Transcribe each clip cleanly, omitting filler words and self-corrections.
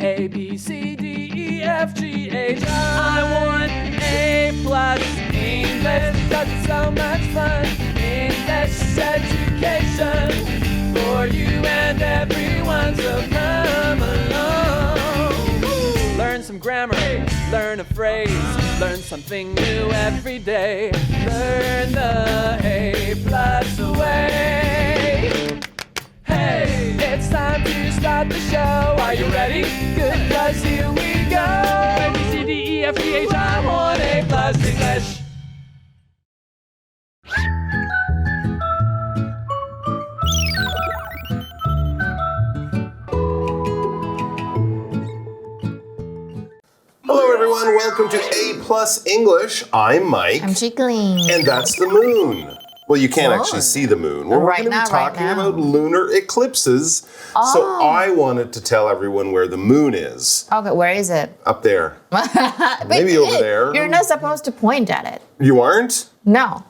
A, B, C, D, E, F, G, H, I want A plus English because it's so much fun. English education for you and everyone, so come along. Learn some grammar, learn a phrase, learn something new every day. Learn the A plus way. Hey, it's time to start the show. Are you ready? Good, 'cause here we go. A, B, C, D, E, F, G, H, I want A plus English. Hello everyone, welcome to A Plus English. I'm Mike. I'm Chickling. And that's the moon. Well, you can't actually see the moon. We're going to be talking about lunar eclipses. Oh. So I wanted to tell everyone where the moon is. Okay, where is it? Up there. Maybe over there. You're not supposed to point at it. You aren't? No.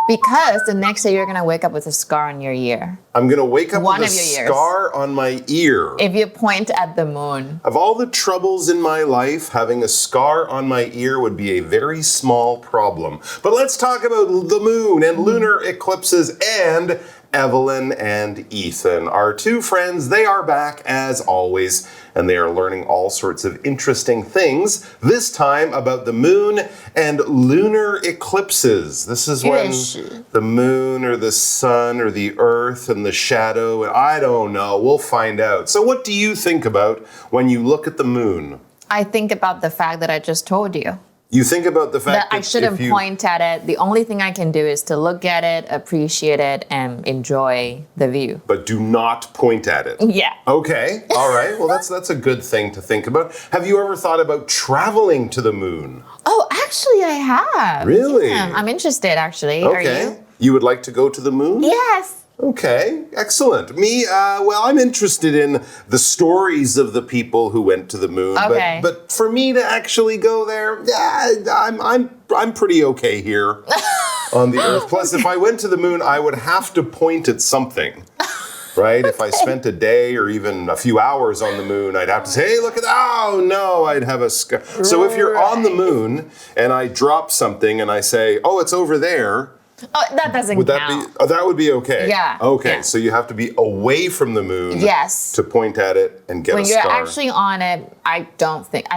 Because the next day you're going to wake up with a scar on your ear. I'm going to wake up with a scar on my ear. If you point at the moon. Of all the troubles in my life, having a scar on my ear would be a very small problem. But let's talk about the moon and lunar eclipses and Evelyn and Ethan, our two friends. They are back as always, and they are learning all sorts of interesting things, this time about the moon and lunar eclipses. This is when the moon or the sun or the earth and the shadow, I don't know, we'll find out. So what do you think about when you look at the moon? I think about the fact that I just told you. You think about the fact that I shouldn't point at it. The only thing I can do is to look at it, appreciate it, and enjoy the view. But do not point at it. Yeah. Okay. All right. Well, that's a good thing to think about. Have you ever thought about traveling to the moon? Oh, actually, I have. Really? Yeah, I'm interested, actually. Okay. Are you? You would like to go to the moon? Yes. Okay, excellent. Me, well, I'm interested in the stories of the people who went to the moon. Okay. But for me to actually go there, I'm pretty okay here on the Earth. Plus, if I went to the moon, I would have to point at something. Right? If I spent a day or even a few hours on the moon, I'd have to say, hey, look at that. Oh, no, I'd have a scar. So if you're on the moon and I drop something and I say, oh, it's over there. Oh, that doesn't count. That would be okay. Yeah. Okay, yeah. So you have to be away from the moon to point at it and get a scar. When you're actually on it, I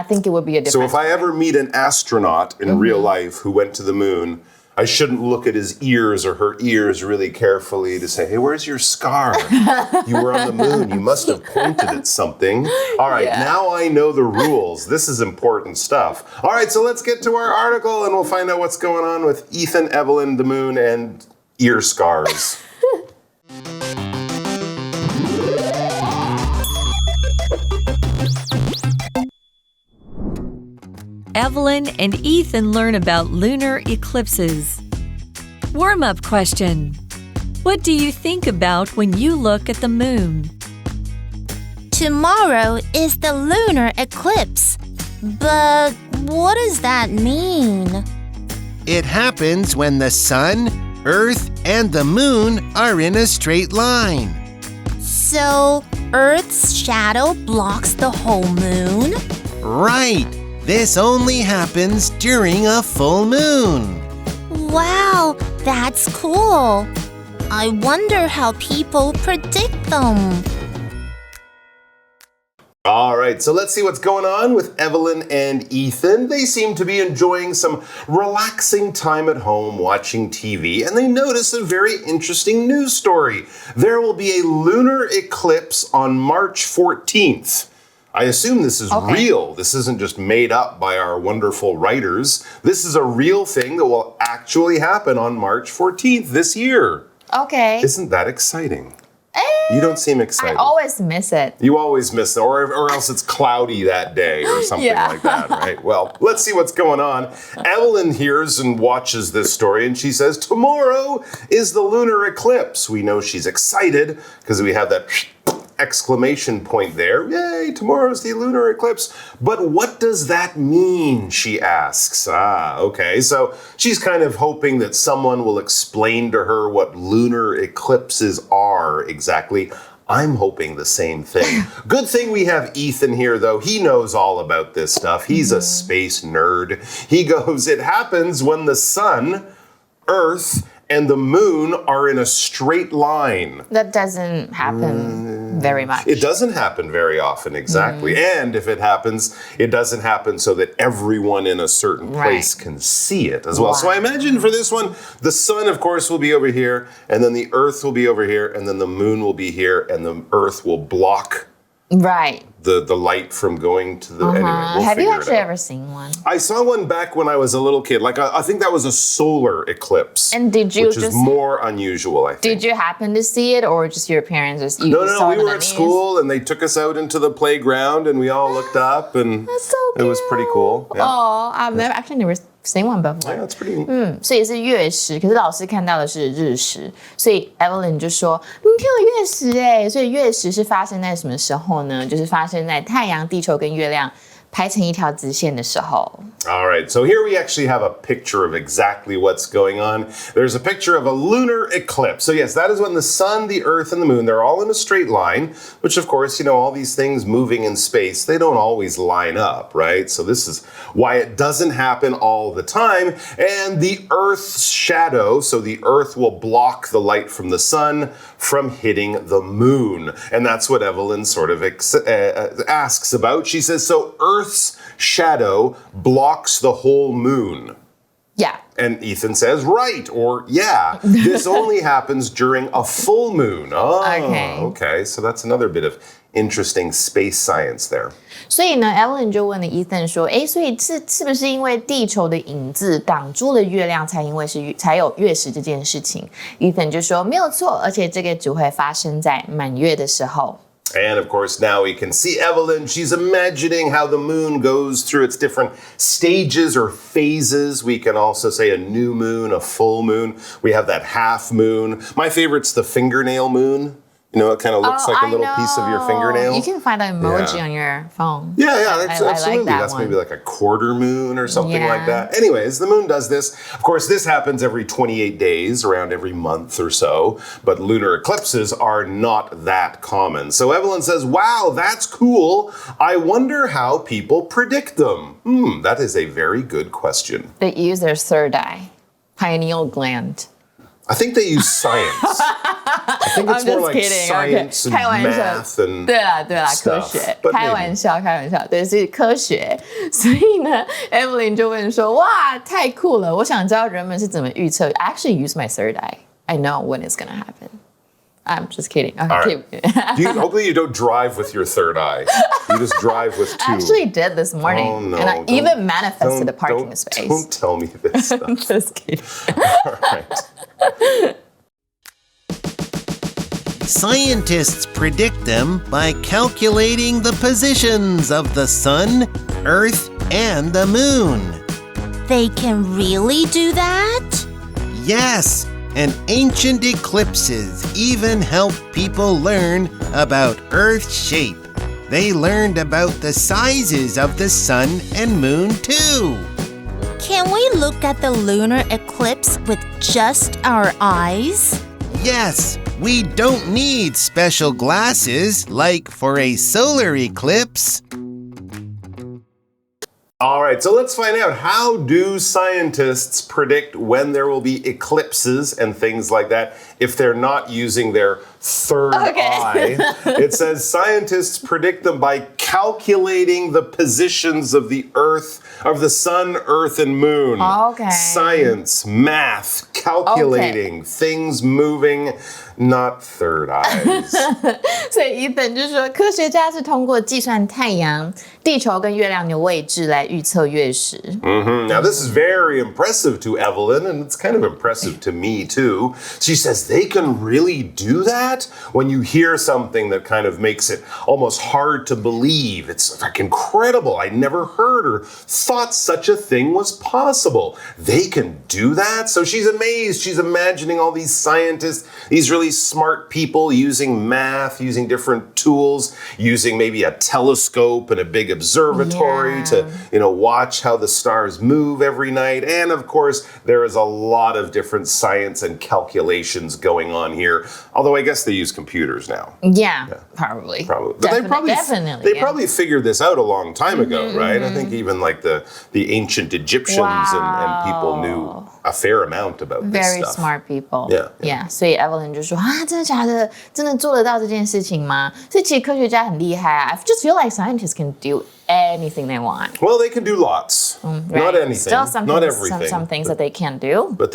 think it would be a different So if I ever meet an astronaut in real life who went to the moon, I shouldn't look at his ears or her ears really carefully to say, hey, where's your scar? You were on the moon. You must have pointed at something. All right, now I know the rules. This is important stuff. All right, so let's get to our article and we'll find out what's going on with Ethan, Evelyn, the moon, and ear scars. Evelyn and Ethan learn about lunar eclipses. Warm-up question. What do you think about when you look at the moon? Tomorrow is the lunar eclipse. But what does that mean? It happens when the sun, earth, and the moon are in a straight line. So, Earth's shadow blocks the whole moon? Right. This only happens during a full moon. Wow, that's cool. I wonder how people predict them. All right, so let's see what's going on with Evelyn and Ethan. They seem to be enjoying some relaxing time at home watching TV, and they notice a very interesting news story. There will be a lunar eclipse on March 14th. I assume this is real. This isn't just made up by our wonderful writers. This is a real thing that will actually happen on March 14th this year. Okay. Isn't that exciting? You don't seem excited. I always miss it. You always miss it, or else it's cloudy that day or something like that, right? Well, let's see what's going on. Evelyn hears and watches this story, and she says, tomorrow is the lunar eclipse. We know she's excited because we have that exclamation point there. Yay, tomorrow's the lunar eclipse. But what does that mean, she asks. Okay. So she's kind of hoping that someone will explain to her what lunar eclipses are exactly. I'm hoping the same thing. Good thing we have Ethan here, though. He knows all about this stuff. He's a space nerd. He goes, it happens when the sun, Earth, and the moon are in a straight line. That doesn't happen very much. It doesn't happen very often, exactly. And if it happens, it doesn't happen so that everyone in a certain place can see it as well. So I imagine for this one, the sun, of course, will be over here, and then the Earth will be over here, and then the moon will be here, and the Earth will block the light from going to the... Anyway, we'll Have you figure it actually out. ever seen one? I saw one back when I was a little kid. Like, I think that was a solar eclipse. And did you which is more unusual, I think. Did you happen to see it, or just your parents just you No, saw it we on were the at news? school and they took us out into the playground and we all looked up and That's so it was pretty cool. Yeah. Oh, I've actually never seen one before. Yeah, that's pretty neat. 所以是月食，可是老师看到的是日食，所以 Evelyn 就说：“明天有月食哎！”所以月食是发生在什么时候呢？就是发生在太阳、地球跟月亮排成一条直线的时候。All right, so here we actually have a picture of exactly what's going on. There's a picture of a lunar eclipse. So yes, that is when the sun, the earth, and the moon, they're all in a straight line, which of course, you know, all these things moving in space, they don't always line up, right? So this is why it doesn't happen all the time. And the earth's shadow, so the earth will block the light from the sun from hitting the moon. And that's what Evelyn sort of asks about. She says, so Earth's shadow blocks the whole moon. Yeah. And Ethan says, right, or yeah, this only happens during a full moon. Oh, okay. So that's another bit of interesting space science there. 所以呢 ，Evelyn 就问了 Ethan 说：“哎，所以是不是因为地球的影子挡住了月亮，才有月食这件事情 ？”Ethan 就说：“没有错，而且这个只会发生在满月的时候。” And of course, now we can see Evelyn. She's imagining how the moon goes through its different stages or phases. We can also say a new moon, a full moon. We have that half moon. My favorite's the fingernail moon. You know, it kind of looks like a little piece of your fingernail. You can find an emoji on your phone. Yeah, that's I absolutely. like that That's one. maybe like a quarter moon or something like that. Anyways, the moon does this. Of course, this happens every 28 days, around every month or so. But lunar eclipses are not that common. So Evelyn says, wow, that's cool. I wonder how people predict them. That is a very good question. They use their third eye, pineal gland. I think they use science. I think it's more like science and math and 对啦，科学。开玩笑，对，是科学。所以呢 ，Evelyn 就问说：“哇，太酷了！我想知道人们是怎么预測。I actually use my third eye. I know when it's gonna happen. I'm just kidding. Right. Hopefully you don't drive with your third eye. You just drive with two. I actually did this morning. Oh, no. And I even manifested a parking space. Don't tell me this stuff. Just kidding. All right. Scientists predict them by calculating the positions of the sun, earth, and the moon. They can really do that? Yes, and ancient eclipses even help people learn about Earth's shape. They learned about the sizes of the sun and moon too. Can we look at the lunar eclipse with just our eyes? Yes, we don't need special glasses like for a solar eclipse. All right, so let's find out, how do scientists predict when there will be eclipses and things like that if they're not using their third eye? It says scientists predict them by calculating the positions of the Earth, of the sun, earth, and moon. Science, math, calculating, things moving, not third eyes. 所以Ethan就说，科学家是通过计算太阳、地球跟月亮的位置来预測月食。Now this is very impressive to Evelyn, and it's kind of impressive to me too. She says they can really do that? When you hear something that kind of makes it almost hard to believe, it's like incredible. I never heard or thought such a thing was possible. They can do that? So she's amazed. She's imagining all these scientists, these really smart people using math, using different tools, using maybe a telescope and a big observatory to, you know, watch how the stars move every night. And of course, there is a lot of different science and calculations going on here. Although I guess guess they use computers now. Yeah, probably. But Definitely. They probably figured this out a long time ago, right? I think even like the ancient Egyptians and people knew a fair amount about this Very stuff. smart people. Yeah. 所以 Evelyn 就說真的假的？真的做得到這件事情嗎？所以其實科學家很厲害啊。I just feel like scientists can do anything they want. Well, they can do lots. Right? Not anything. Still some not things, everything. Some things that they can't do. But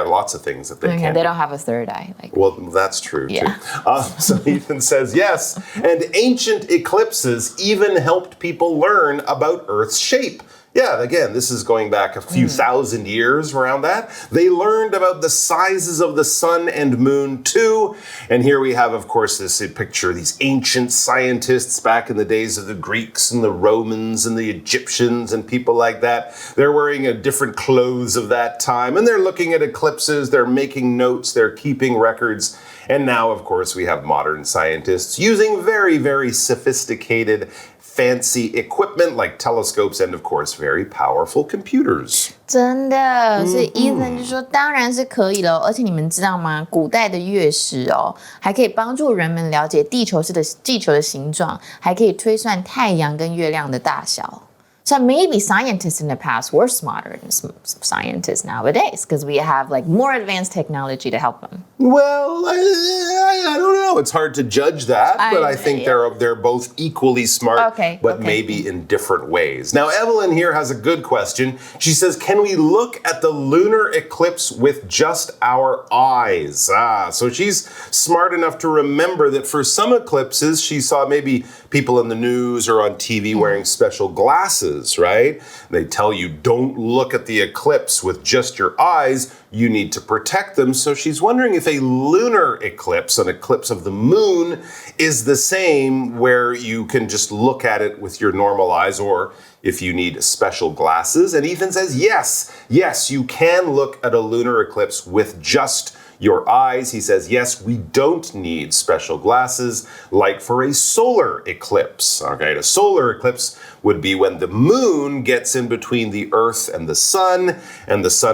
lots of things that they can't They do. don't have a third eye. Well, that's true, Yeah. too. So Ethan says, yes, and ancient eclipses even helped people learn about Earth's shape. Yeah, again, this is going back a few thousand years around that. They learned about the sizes of the sun and moon, too. And here we have, of course, this picture, these ancient scientists back in the days of the Greeks and the Romans and the Egyptians and people like that. They're wearing different clothes of that time, and they're looking at eclipses, they're making notes, they're keeping records. And now, of course, we have modern scientists using very, very sophisticated fancy equipment like telescopes and, of course, very powerful computers. 真的，所以 Ethan 就說當然是可以了，而且你們知道嗎？古代的月食還可以幫助人們了解地球的形狀，還可以推算太陽跟月亮的大小。So maybe scientists in the past were smarter than scientists nowadays because we have like more advanced technology to help them. Well, I don't know. It's hard to judge that, but I think they're both equally smart, but maybe in different ways. Now, Evelyn here has a good question. She says, can we look at the lunar eclipse with just our eyes? So she's smart enough to remember that for some eclipses, she saw maybe people in the news or on TV wearing special glasses, right? They tell you don't look at the eclipse with just your eyes. You need to protect them. So she's wondering if a lunar eclipse, an eclipse of the moon, is the same where you can just look at it with your normal eyes, or if you need special glasses. And Ethan says, yes, you can look at a lunar eclipse with just your eyes. He says, yes, we don't need special glasses like for a solar eclipse. Okay, a solar eclipse would be when the moon gets in between the earth and the sun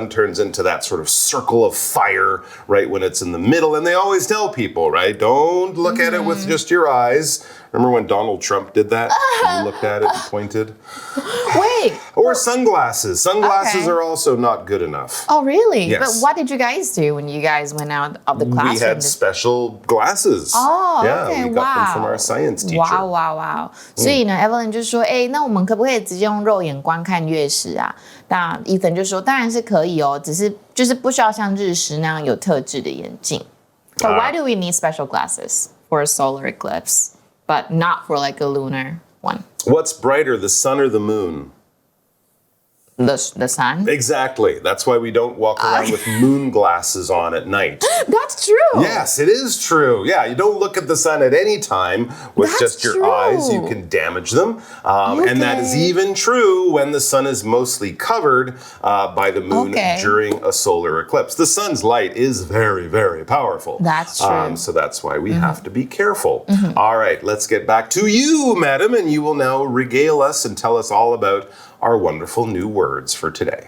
turns into that sort of circle of fire right when it's in the middle. And they always tell people, right, don't look at it with just your eyes. Remember when Donald Trump did that? He looked at it and pointed. Wait. Or sunglasses. Sunglasses are also not good enough. Oh, really? Yes. But what did you guys do when you guys went out of the classroom? We had special glasses. Oh, yeah, okay, we got them from our science teacher. Wow. 所以呢 Evelyn 就说，那我们可不可以直接用肉眼观看月食啊？那 Ethan 就說，當然是可以哦，只是就是不需要像日食那樣有特制的眼鏡。So why do we need special glasses for a solar eclipse, but not for like a lunar one? What's brighter, the sun or the moon? The sun? Exactly. That's why we don't walk around with moon glasses on at night. That's true. Yes, it is true. Yeah, you don't look at the sun at any time with just your eyes. You can damage them. And that is even true when the sun is mostly covered by the moon during a solar eclipse. The sun's light is very, very powerful. That's true. So that's why we have to be careful. All right, let's get back to you, madam, and you will now regale us and tell us all about our wonderful new words for today.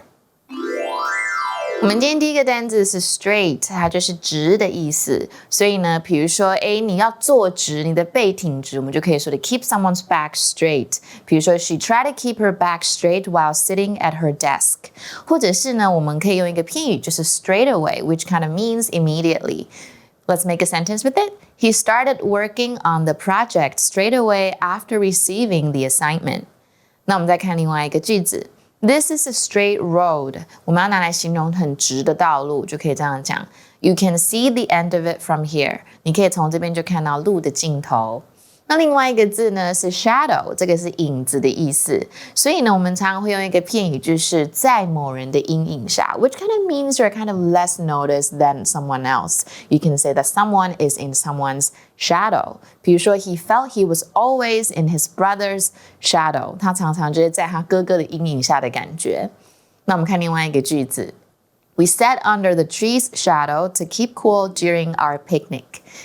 我们今天第一个单字是 straight， 它就是直的意思。所以呢，比如說，你要坐直，你的背挺直，我們就可以說的 keep someone's back straight。比如說 she tried to keep her back straight while sitting at her desk。或者是呢，我們可以用一個片語，就是 straight away，which kind of means immediately。Let's make a sentence with it. He started working on the project straight away after receiving the assignment. 那我們再看另外一個句子 This is a straight road. 我們要拿來形容很直的道路，就可以這樣講 You can see the end of it from here. 你可以從這邊就看到路的盡頭。那另外一個字呢是 shadow， 這個是影子的意思。所以呢，我們常常會用一個片語，就是在某人的陰影下 which kind of means you're kind of less noticed than someone else. You can say that someone is in someone's shadow. 比如說 he felt he was always in his brother's shadow. 他常常就是在他哥哥的陰影下的感覺。那我們看另外一個句子We sat under the tree's shadow to keep cool during our picnic.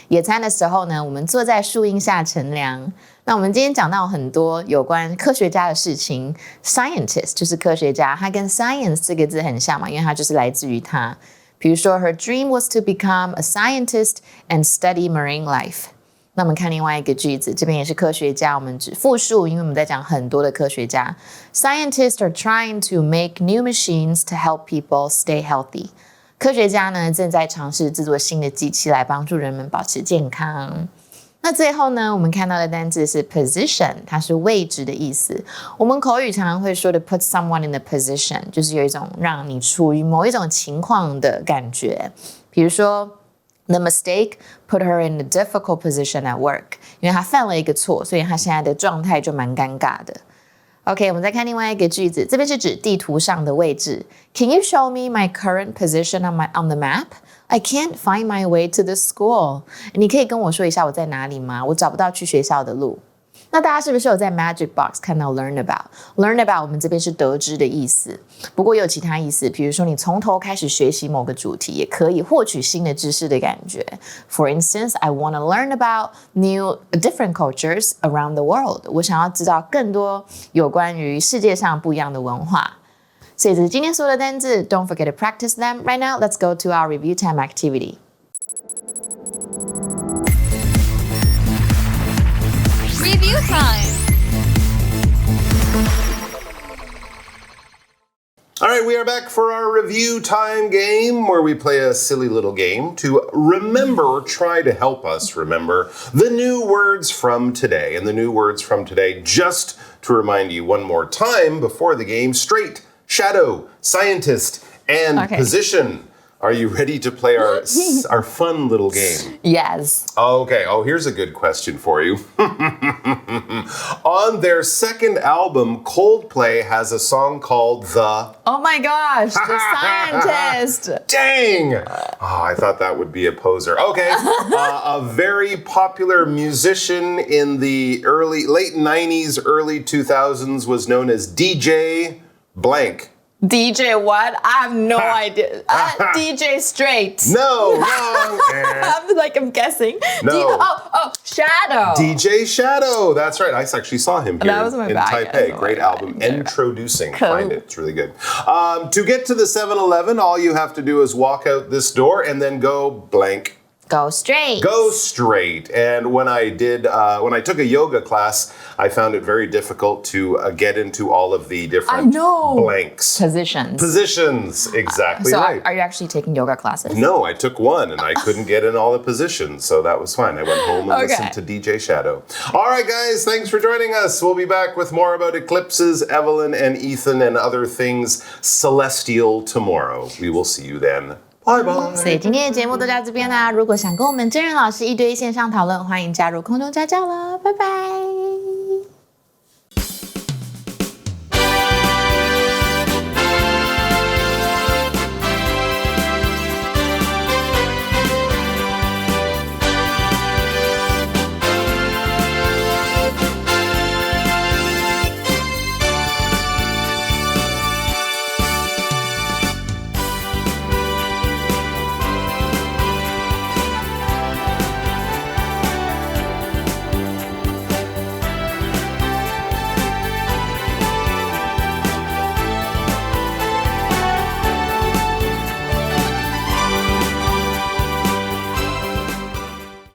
野餐的時候呢，我們坐在樹蔭下乘涼。那我們今天講到很多有關科學家的事情 ，scientist 就是科學家，它跟 science 這個字很像嘛，因為它就是來自於它。比如說 Her dream was to become a scientist and study marine life。那我們看另外一個句子，這邊也是科學家，我們指复數，因為我們在講很多的科學家。Scientists are trying to make new machines to help people stay healthy。科学家呢正在嘗試制作新的機器來幫助人們保持健康。那最後呢，我們看到的單字是 position， 它是位置的意思。我們口語常常會說的 put someone in a position， 就是有一種讓你處於某一種情況的感覺。比如說，The mistake put her in a difficult position at work， 因為她犯了一個錯，所以她現在的狀態就蠻尷尬的。OK， 我們再看另外一個句子，這邊是指地圖上的位置。Can you show me my current position on the map? I can't find my way to the school. 你可以跟我說一下我在哪裡嗎？我找不到去學校的路。那大家是不是有在 Magic Box 看到 learn about？Learn about 我們這邊是得知的意思，不過也有其他意思，比如說你從頭開始學習某個主題，也可以獲取新的知識的感覺。For instance, I want to learn about different cultures around the world. 我想要知道更多有關於世界上不一樣的文化。所以這是今天所有的單字 ，Don't forget to practice them. Right now, let's go to our review time activity. Review time. All right, we are back for our review time game where we play a silly little game to remember or try to help us remember the new words from today. And the new words from today, just to remind you one more time before the game, straight, shadow, scientist, and position. Are you ready to play our fun little game? Yes. Okay. Oh, here's a good question for you. On their second album, Coldplay has a song called The... Oh my gosh, The Scientist. Dang! Oh, I thought that would be a poser. Okay. A very popular musician in the late 90s, early 2000s was known as DJ blank. DJ what? I have no idea. DJ Straight. No, wrong. I'm guessing. No. Shadow. DJ Shadow. That's right. I actually saw him here that was my in Taipei. Great album. Introducing. Cool. Find it. It's really good. To get to the 7-Eleven, all you have to do is walk out this door and then go blank. Go straight. Go straight. And when I took a yoga class, I found it very difficult to get into all of the different blanks. Positions, exactly right. So are you actually taking yoga classes? No, I took one and I couldn't get in all the positions, so that was fine. I went home and listened to DJ Shadow. All right, guys, thanks for joining us. We'll be back with more about eclipses, Evelyn and Ethan, and other things celestial tomorrow. We will see you then. Bye bye. 所以今天的节目都到这边啦。如果想跟我们真人老师一对一线上讨论，欢迎加入空中家教了。拜拜。